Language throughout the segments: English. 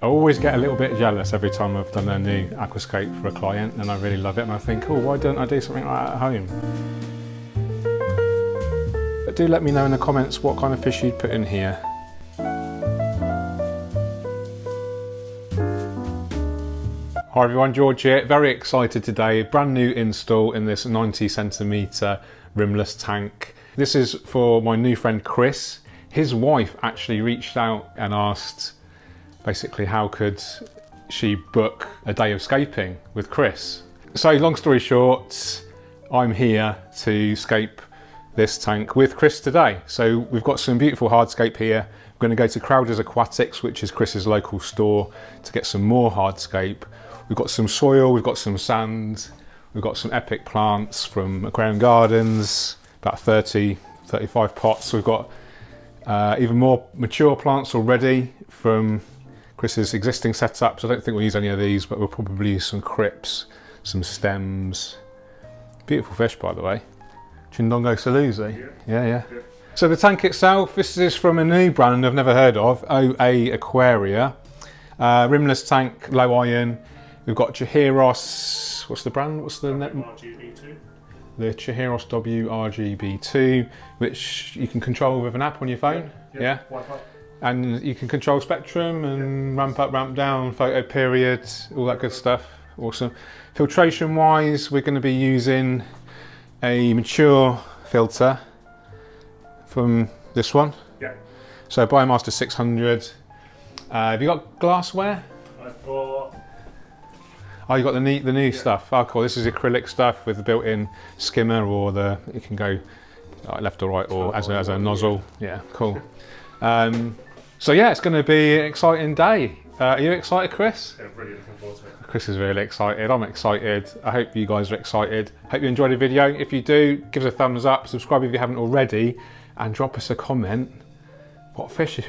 I always get a little bit jealous every time I've done a new Aquascape for a client and I really love it and I think, oh, why don't I do something like that at home? But do let me know in the comments what kind of fish you'd put in here. Hi everyone, George here. Very excited today. Brand new install in this 90cm rimless tank. This is for my new friend Chris. His wife actually reached out and asked basically how could she book a day of scaping with Chris. So long story short, I'm here to scape this tank with Chris today. So we've got some beautiful hardscape here. We're going to go to Crowder's Aquatics, which is Chris's local store, to get some more hardscape. We've got some soil, we've got some sand, we've got some epic plants from Aquarium Gardens, about 35 pots. We've got even more mature plants already from Chris's existing setup. So I don't think we'll use any of these, but we'll probably use some crypts, some stems. Beautiful fish, by the way. Chindongo-Saluzzi. Yeah. So the tank itself, this is from a new brand I've never heard of, OASE Aquarium. Rimless tank, low iron. We've got Chihiros, what's the brand? What's the net? WRGB2. The Chihiros WRGB2, which you can control with an app on your phone. Yeah. Wi-Fi. And you can control spectrum and ramp up, ramp down, photo period, all that good stuff. Awesome. Filtration wise, we're going to be using a mature filter from this one. Yeah. So BioMaster 600. Have you got glassware? I've got. Oh, you got the new stuff. Oh, cool. This is acrylic stuff with the built-in skimmer, or it can go left or right, or as a nozzle. Yeah, cool. So yeah, it's going to be an exciting day. Are you excited, Chris? Yeah, really looking forward to it. Chris is really excited. I'm excited. I hope you guys are excited. Hope you enjoyed the video. If you do, give us a thumbs up, subscribe if you haven't already, and drop us a comment. What fish?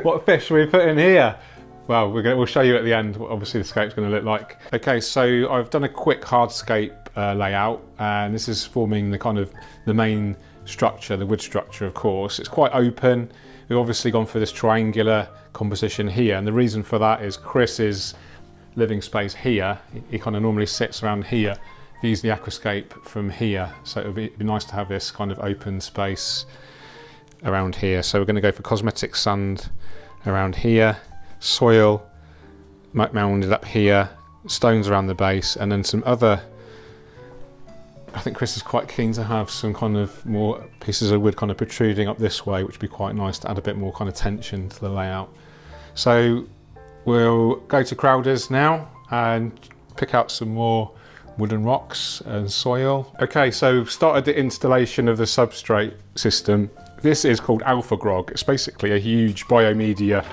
What fish are we putting here? Well, we'll show you at the end what obviously the scape's going to look like. Okay, so I've done a quick hardscape layout, and this is forming the main structure, the wood structure, of course. It's quite open. We've obviously gone for this triangular composition here, and the reason for that is Chris's living space here. He kind of normally sits around here. Views the aquascape from here, so it'd be nice to have this kind of open space around here. So we're going to go for cosmetic sand around here, soil mounded up here, stones around the base, and then some other. I think Chris is quite keen to have some kind of more pieces of wood kind of protruding up this way, which would be quite nice to add a bit more kind of tension to the layout. So we'll go to Crowder's now and pick out some more wooden rocks and soil. Okay, so we've started the installation of the substrate system. This is called Alpha Grog. It's basically a huge biomedia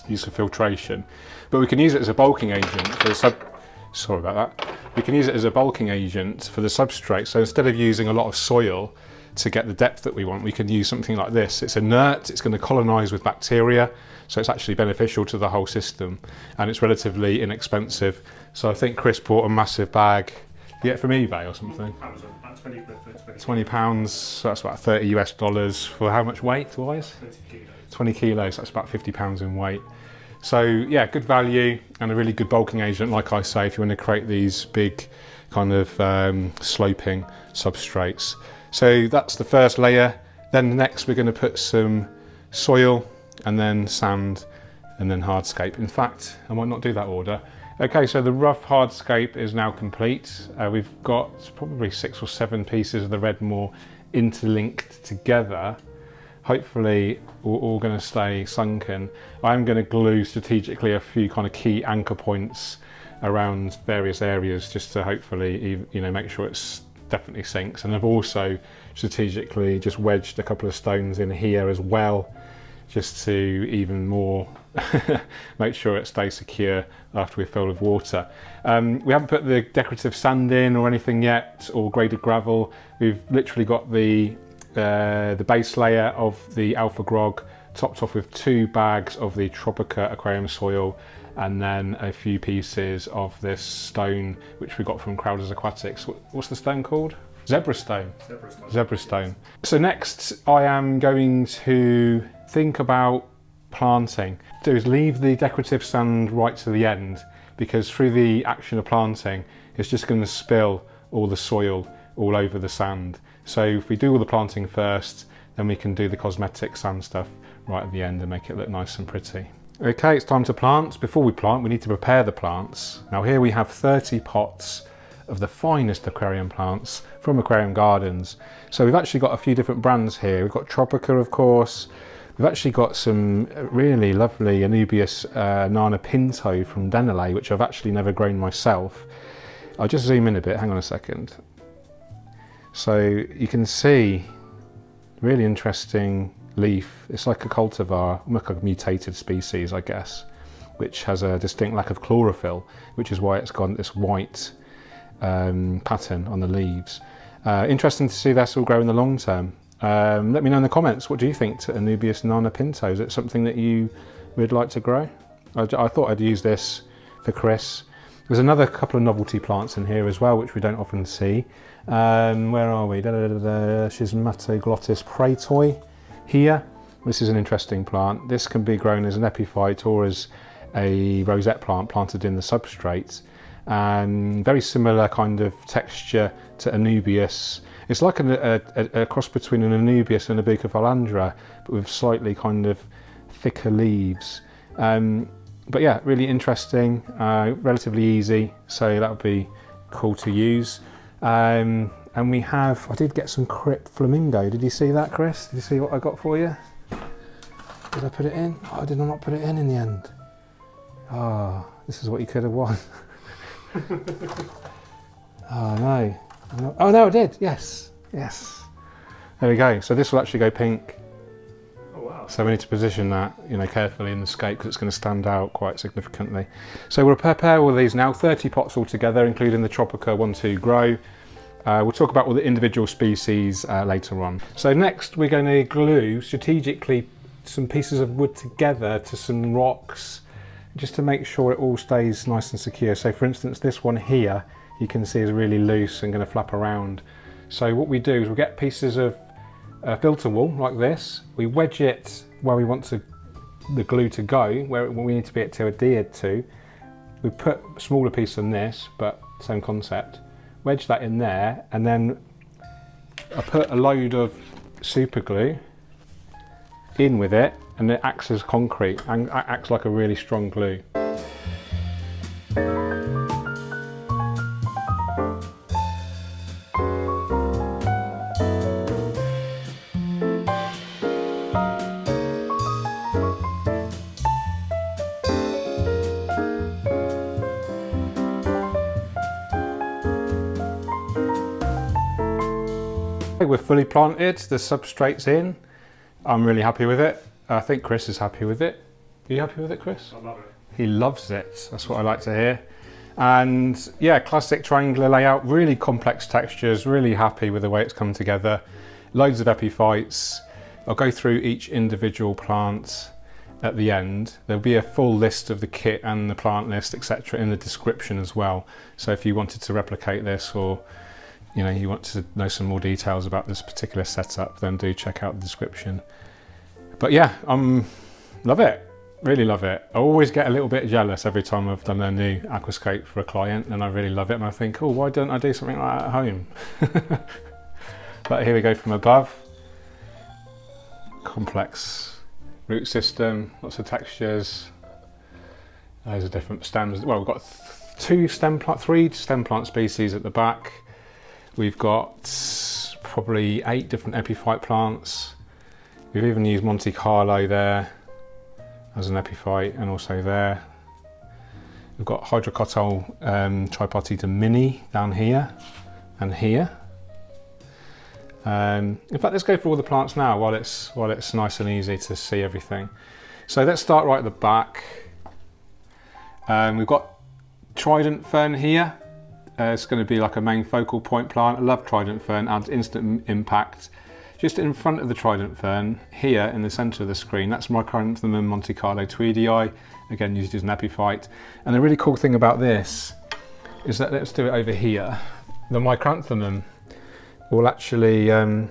used for filtration, but we can use it as a bulking agent for the Sorry about that. We can use it as a bulking agent for the substrate. So instead of using a lot of soil to get the depth that we want, we can use something like this. It's inert, it's going to colonize with bacteria, so it's actually beneficial to the whole system, and it's relatively inexpensive. So I think Chris bought a massive bag, get it from eBay or something. Amazon, about 20 quid. £20, so that's about $30 for how much weight wise? 20 kilos. 20 kilos, that's about £50 in weight. So yeah, good value and a really good bulking agent, like I say, if you want to create these big kind of sloping substrates. So that's the first layer. Then next we're going to put some soil and then sand and then hardscape. In fact, I might not do that order. Okay, so the rough hardscape is now complete. We've got probably 6 or 7 pieces of the Redmoor interlinked together. Hopefully we're all going to stay sunken. I'm going to glue strategically a few kind of key anchor points around various areas just to hopefully, make sure it's definitely sinks. And I've also strategically just wedged a couple of stones in here as well, just to even more make sure it stays secure after we fill with water. We haven't put the decorative sand in or anything yet, or graded gravel. We've literally got the base layer of the Alpha Grog topped off with 2 bags of the Tropica aquarium soil, and then a few pieces of this stone which we got from Crowder's Aquatics. What's the stone called? Zebra stone. Zebra stone. So next I am going to think about planting. Do is leave the decorative sand right to the end, because through the action of planting, it's just going to spill all the soil all over the sand. So if we do all the planting first, then we can do the cosmetic sand stuff right at the end and make it look nice and pretty. Okay, it's time to plant. Before we plant, we need to prepare the plants. Now here we have 30 pots of the finest aquarium plants from Aquarium Gardens. So we've actually got a few different brands here. We've got Tropica, of course. We've actually got some really lovely Anubias Nana Pinto from Denelay, which I've actually never grown myself. I'll just zoom in a bit, hang on a second. So you can see really interesting leaf. It's like a cultivar, almost like a mutated species, I guess, which has a distinct lack of chlorophyll, which is why it's got this white pattern on the leaves. Interesting to see this all grow in the long term. Let me know in the comments, what do you think to Anubias Nana Pinto? Is it something that you would like to grow? I thought I'd use this for Chris. There's another couple of novelty plants in here as well, which we don't often see. Where are we? Schismatoglottis praetoi here. This is an interesting plant. This can be grown as an epiphyte or as a rosette plant planted in the substrate. Very similar kind of texture to Anubias. It's like a cross between an Anubias and a Bucephalandra, but with slightly kind of thicker leaves. But yeah, really interesting, relatively easy, so that would be cool to use. And we have, I did get some Crypt Flamingo. Did you see that, Chris? Did you see what I got for you? Did I put it in? Oh, I did not put it in the end. Oh, this is what you could have won. Oh no. Oh no, I did. Yes. Yes. There we go. So this will actually go pink. Oh wow. So we need to position that, carefully in the scape because it's going to stand out quite significantly. So we'll prepare all these now, 30 pots altogether, including the Tropica 1-2 grow. We'll talk about all the individual species later on. So next we're going to glue strategically some pieces of wood together to some rocks, just to make sure it all stays nice and secure. So for instance, this one here, you can see is really loose and going to flap around. So what we do is we'll get pieces of filter wool like this, we wedge it where we want the glue to go, where we need to be adhered to. We put a smaller piece than this, but same concept. Wedge that in there, and then I put a load of super glue in with it, and it acts as concrete and acts like a really strong glue. We're fully planted, the substrate's in. I'm really happy with it. I think Chris is happy with it. Are you happy with it, Chris? I love it. He loves it, that's what I like to hear. And yeah, classic triangular layout, really complex textures, really happy with the way it's come together. Loads of epiphytes. I'll go through each individual plant at the end. There'll be a full list of the kit and the plant list, etc. in the description as well. So if you wanted to replicate this, or you want to know some more details about this particular setup, then do check out the description. But yeah, love it, really love it. I always get a little bit jealous every time I've done a new Aquascape for a client, and I really love it, and I think, oh, why don't I do something like that at home? But here we go from above. Complex root system, lots of textures. Those are different stems. Well, we've got three stem plant species at the back. We've got probably 8 different epiphyte plants. We've even used Monte Carlo there as an epiphyte, and also there. We've got Hydrocotyl tripartita mini down here and here. In fact, let's go for all the plants now while it's nice and easy to see everything. So let's start right at the back. We've got Trident fern here. It's going to be like a main focal point plant. I love Trident fern, adds instant impact. Just in front of the Trident fern, here in the centre of the screen, that's Micranthemum Monte Carlo tweedii, again used as an epiphyte. And the really cool thing about this is that, let's do it over here, the Micranthemum will actually, the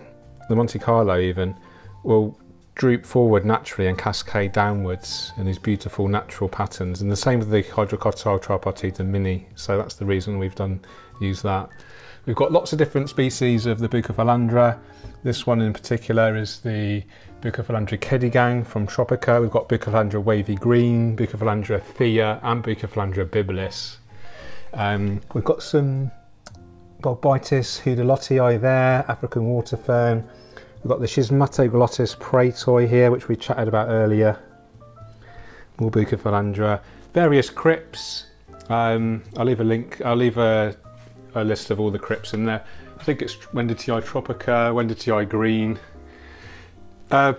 Monte Carlo even, will droop forward naturally and cascade downwards in these beautiful natural patterns. And the same with the hydrocotyle tripartita mini, so that's the reason we've used that. We've got lots of different species of the Bucephalandra. This one in particular is the Bucephalandra Kedigang from Tropica. We've got Bucephalandra Wavy Green, Bucephalandra Thea and Bucephalandra Bibilis. We've got some Bolbitis, heudelotii there, African water fern. We've got the Schismatoglottis praetoi here, which we chatted about earlier. More Bucephalandra. Various crypts. I'll leave a link, I'll leave a list of all the crypts in there. I think it's Windeløvi Tropica, Windeløvi Green.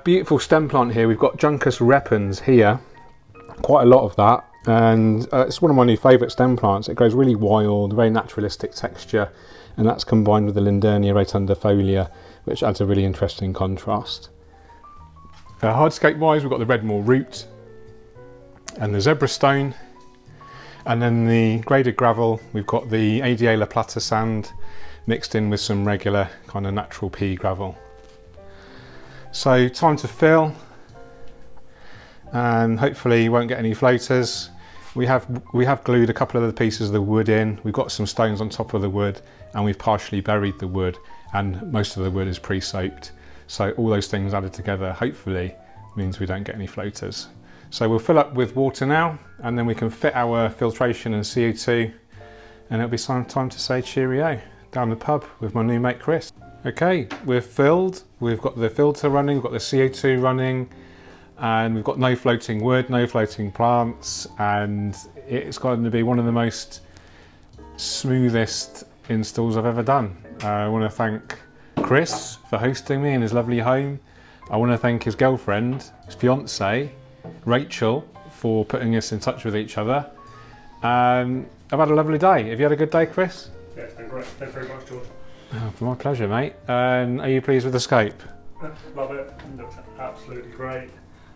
Beautiful stem plant here. We've got Juncus repens here, quite a lot of that, and it's one of my new favourite stem plants. It grows really wild, very naturalistic texture, and that's combined with the Lindernia rotundifolia, which adds a really interesting contrast. Hardscape wise, we've got the Redmoor root and the zebra stone, and then the graded gravel, we've got the Adiela Plata sand mixed in with some regular kind of natural pea gravel. So time to fill, and hopefully you won't get any floaters. We have glued a couple of the pieces of the wood in. We've got some stones on top of the wood, and we've partially buried the wood, and most of the wood is pre-soaked. So all those things added together hopefully means we don't get any floaters. So we'll fill up with water now, and then we can fit our filtration and CO2, and it'll be time to say cheerio down the pub with my new mate Chris. Okay, we're filled. We've got the filter running, we've got the CO2 running, and we've got no floating wood, no floating plants, and it's going to be one of the most smoothest installs I've ever done. I want to thank Chris for hosting me in his lovely home. I want to thank his girlfriend, his fiancé, Rachel, for putting us in touch with each other. I've had a lovely day. Have you had a good day, Chris? Yeah, it's been great. Thanks very much, George. Oh, my pleasure, mate. Are you pleased with the scape? Love it. Looks absolutely great.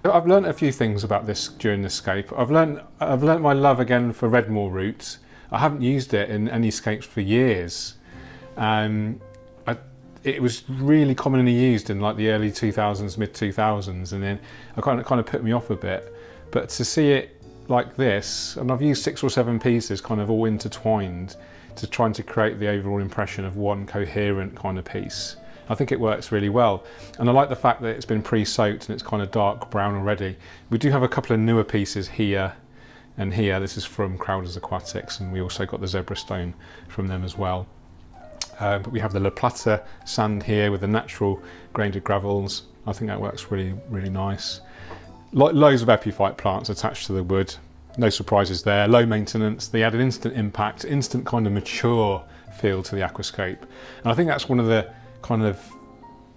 I've learnt a few things about this during the scape. I've learnt my love again for Redmoor root. I haven't used it in any scapes for years. It was really commonly used in like the early 2000s, mid 2000s, and then it kind of put me off a bit. But to see it like this, and I've used 6 or 7 pieces kind of all intertwined to trying to create the overall impression of one coherent kind of piece. I think it works really well, and I like the fact that it's been pre-soaked and it's kind of dark brown already. We do have a couple of newer pieces here and here. This is from Crowder's Aquatics, and we also got the zebra stone from them as well. But we have the La Plata sand here with the natural graded gravels. I think that works really, really nice. Loads of epiphyte plants attached to the wood. No surprises there. Low maintenance. They add an instant impact, instant kind of mature feel to the aquascape. And I think that's one of the kind of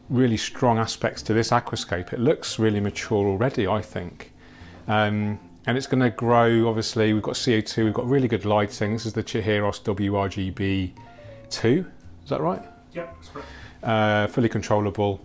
really strong aspects to this aquascape. It looks really mature already, I think. And it's going to grow, obviously. We've got CO2, we've got really good lighting. This is the Chihiros WRGB 2. Is that right? Yeah, that's correct. Fully controllable.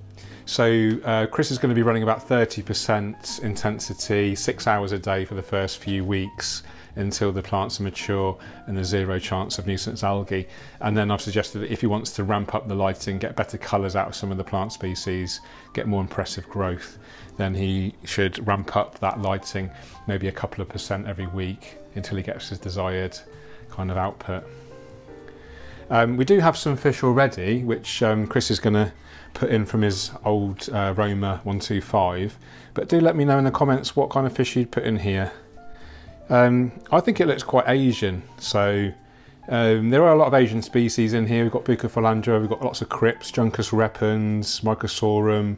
So Chris is going to be running about 30% intensity, 6 hours a day for the first few weeks until the plants are mature and there's 0 chance of nuisance algae. And then I've suggested that if he wants to ramp up the lighting, get better colours out of some of the plant species, get more impressive growth, then he should ramp up that lighting maybe a couple of % every week until he gets his desired kind of output. We do have some fish already, which Chris is going to put in from his old Roma 125, but do let me know in the comments what kind of fish you'd put in here. I think it looks quite Asian, so there are a lot of Asian species in here. We've got Bucephalandra, we've got lots of crypts, Juncus repens, Microsorum,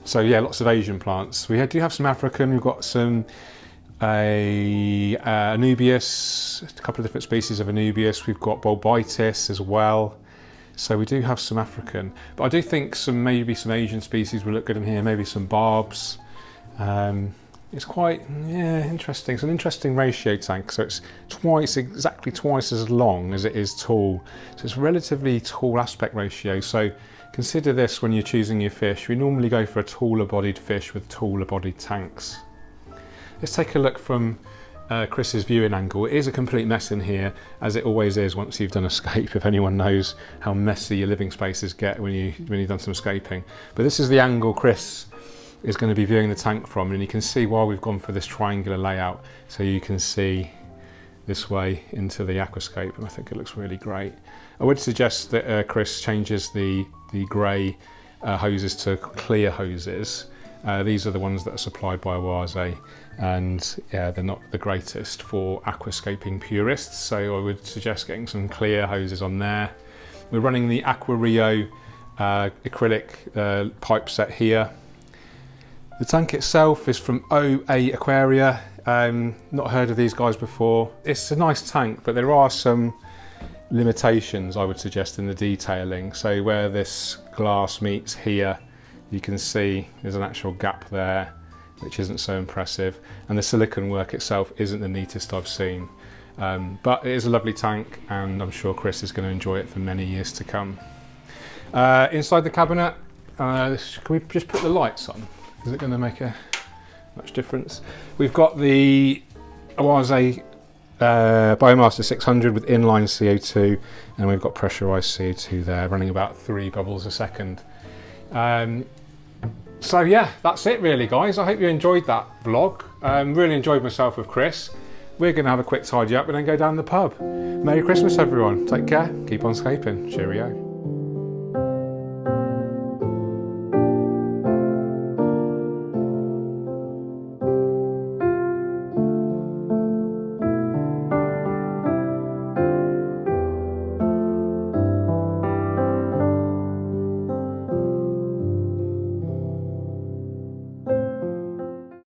so yeah, lots of Asian plants. We do have some African, we've got some Anubias, a couple of different species of Anubias. We've got Bolbitis as well. So we do have some African, but I do think maybe some Asian species will look good in here. Maybe some barbs. It's quite interesting. It's an interesting ratio tank. So it's exactly twice as long as it is tall. So it's a relatively tall aspect ratio. So consider this when you're choosing your fish. We normally go for a taller bodied fish with taller bodied tanks. Let's take a look from Chris's viewing angle. It is a complete mess in here, as it always is once you've done a scape, if anyone knows how messy your living spaces get when you've done some scaping. But this is the angle Chris is going to be viewing the tank from, and you can see why we've gone for this triangular layout, so you can see this way into the Aquascape, and I think it looks really great. I would suggest that Chris changes the grey hoses to clear hoses. These are the ones that are supplied by OASE, and yeah, they're not the greatest for aquascaping purists, so I would suggest getting some clear hoses on there. We're running the Aquario acrylic pipe set here. The tank itself is from OASE Aquarium. Not heard of these guys before. It's a nice tank, but there are some limitations I would suggest in the detailing. So where this glass meets here, you can see there's an actual gap there, which isn't so impressive. And the silicone work itself isn't the neatest I've seen. But it is a lovely tank, and I'm sure Chris is going to enjoy it for many years to come. Inside the cabinet, can we just put the lights on? Is it going to make much difference? We've got the OASE BioMaster 600 with inline CO2, and we've got pressurized CO2 there, running about 3 bubbles a second. So yeah, that's it really, guys. I hope you enjoyed that vlog. Really enjoyed myself with Chris. We're going to have a quick tidy up and then go down the pub. Merry Christmas everyone. Take care. Keep on scaping. Cheerio.